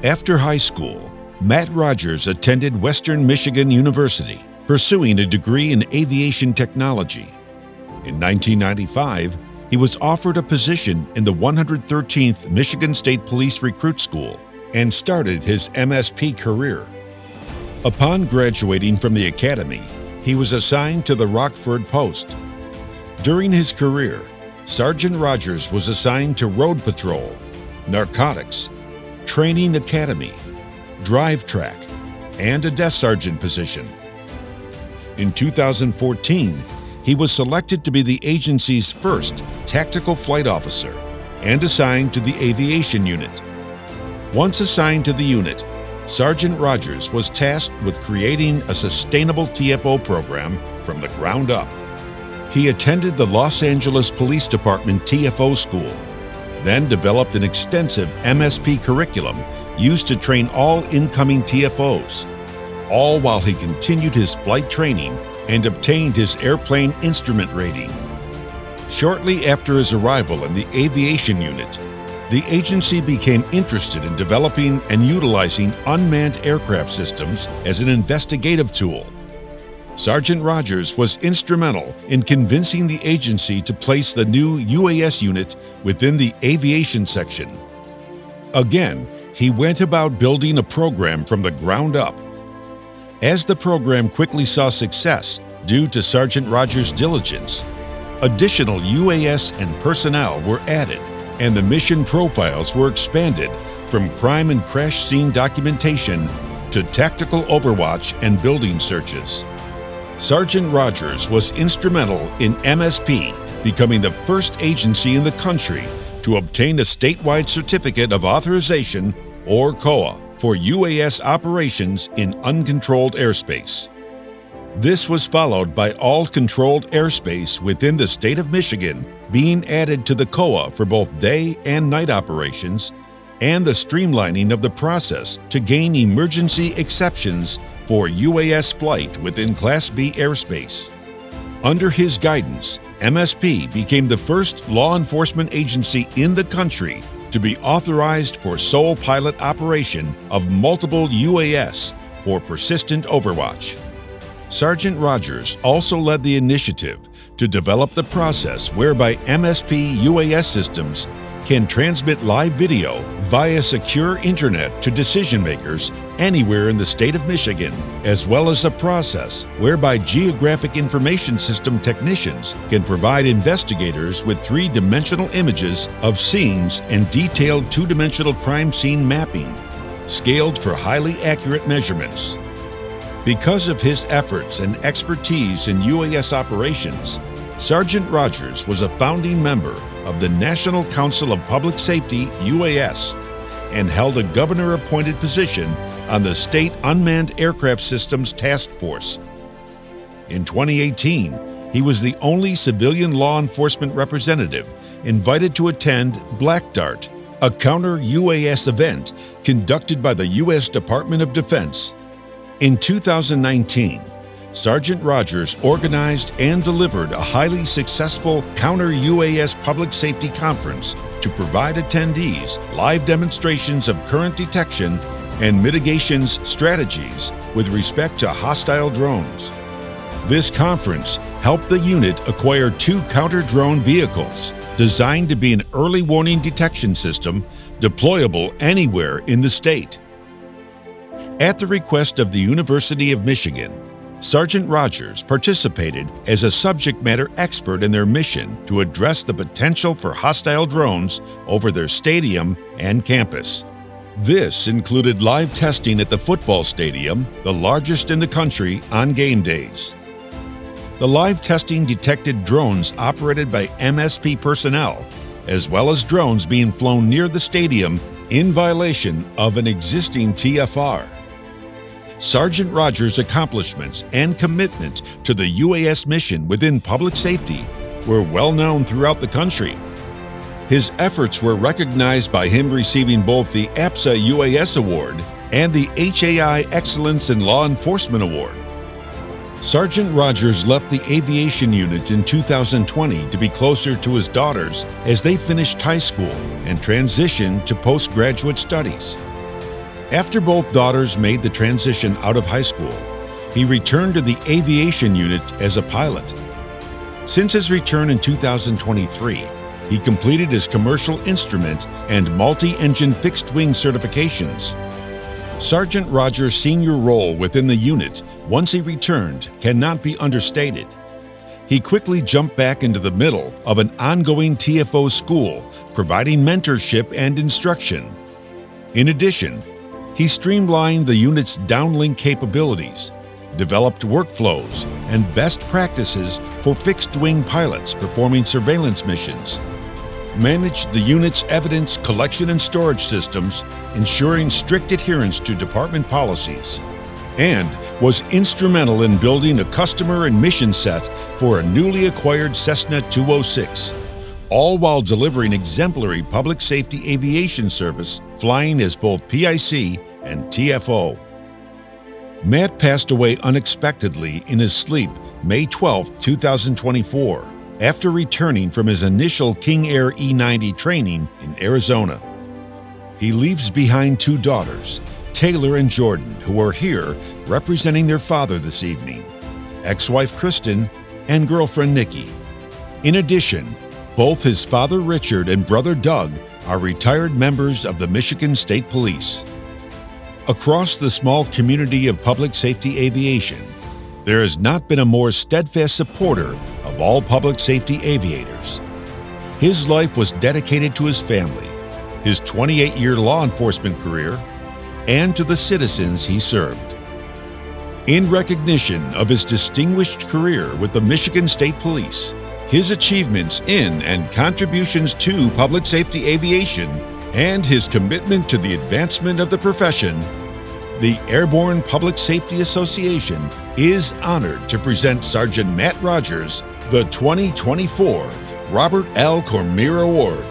After high school, Matt Rogers attended Western Michigan University, pursuing a degree in aviation technology. In 1995, he was offered a position in the 113th Michigan State Police Recruit School and started his MSP career. Upon graduating from the academy, he was assigned to the Rockford Post. During his career, Sergeant Rogers was assigned to Road Patrol, Narcotics, Training Academy, Drive Track, and a desk sergeant position. In 2014, he was selected to be the agency's first tactical flight officer and assigned to the Aviation unit. Once assigned to the unit, Sergeant Rogers was tasked with creating a sustainable TFO program from the ground up. He attended the Los Angeles Police Department TFO school, then developed an extensive MSP curriculum used to train all incoming TFOs, all while he continued his flight training and obtained his airplane instrument rating. Shortly after his arrival in the Aviation unit, the agency became interested in developing and utilizing unmanned aircraft systems as an investigative tool. Sergeant Rogers was instrumental in convincing the agency to place the new UAS unit within the Aviation section. Again, he went about building a program from the ground up. As the program quickly saw success due to Sergeant Rogers' diligence, additional UAS and personnel were added, and the mission profiles were expanded from crime and crash scene documentation to tactical overwatch and building searches. Sergeant Rogers was instrumental in MSP becoming the first agency in the country to obtain a statewide certificate of authorization, or COA, for UAS operations in uncontrolled airspace. This was followed by all controlled airspace within the state of Michigan being added to the COA for both day and night operations, and the streamlining of the process to gain emergency exceptions for UAS flight within Class B airspace. Under his guidance, MSP became the first law enforcement agency in the country to be authorized for sole pilot operation of multiple UAS for persistent overwatch. Sergeant Rogers also led the initiative to develop the process whereby MSP UAS systems can transmit live video via secure internet to decision makers anywhere in the state of Michigan, as well as a process whereby Geographic Information System technicians can provide investigators with three-dimensional images of scenes and detailed two-dimensional crime scene mapping, scaled for highly accurate measurements. Because of his efforts and expertise in UAS operations, Sergeant Rogers was a founding member of the National Council of Public Safety, UAS, and held a governor-appointed position on the State Unmanned Aircraft Systems Task Force. In 2018, he was the only civilian law enforcement representative invited to attend Black Dart, a counter-UAS event conducted by the U.S. Department of Defense. In 2019, Sergeant Rogers organized and delivered a highly successful counter-UAS public safety conference to provide attendees live demonstrations of current detection and mitigations strategies with respect to hostile drones. This conference helped the unit acquire 2 counter-drone vehicles designed to be an early warning detection system deployable anywhere in the state. At the request of the University of Michigan, Sergeant Rogers participated as a subject matter expert in their mission to address the potential for hostile drones over their stadium and campus. This included live testing at the football stadium, the largest in the country, on game days. The live testing detected drones operated by MSP personnel, as well as drones being flown near the stadium in violation of an existing TFR. Sergeant Rogers' accomplishments and commitment to the UAS mission within public safety were well known throughout the country. His efforts were recognized by him receiving both the APSA UAS Award and the HAI Excellence in Law Enforcement Award. Sergeant Rogers left the Aviation unit in 2020 to be closer to his daughters as they finished high school and transitioned to postgraduate studies. After both daughters made the transition out of high school, he returned to the Aviation unit as a pilot. Since his return in 2023, he completed his commercial instrument and multi-engine fixed-wing certifications. Sergeant Rogers' senior role within the unit once he returned cannot be understated. He quickly jumped back into the middle of an ongoing TFO school, providing mentorship and instruction. In addition, he streamlined the unit's downlink capabilities, developed workflows and best practices for fixed-wing pilots performing surveillance missions, managed the unit's evidence collection and storage systems, ensuring strict adherence to department policies, and was instrumental in building a customer and mission set for a newly acquired Cessna 206, all while delivering exemplary public safety aviation service, flying as both PIC and TFO. Matt passed away unexpectedly in his sleep May 12, 2024, after returning from his initial King Air E-90 training in Arizona. He leaves behind two daughters, Taylor and Jordan, who are here representing their father this evening, ex-wife Kristen, and girlfriend Nikki. In addition, both his father Richard and brother Doug are retired members of the Michigan State Police. Across the small community of public safety aviation, there has not been a more steadfast supporter of all public safety aviators. His life was dedicated to his family, his 28-year law enforcement career, and to the citizens he served. In recognition of his distinguished career with the Michigan State Police, his achievements in and contributions to public safety aviation, and his commitment to the advancement of the profession, the Airborne Public Safety Association is honored to present Sergeant Matt Rogers the 2024 Robert L. Cormier Award.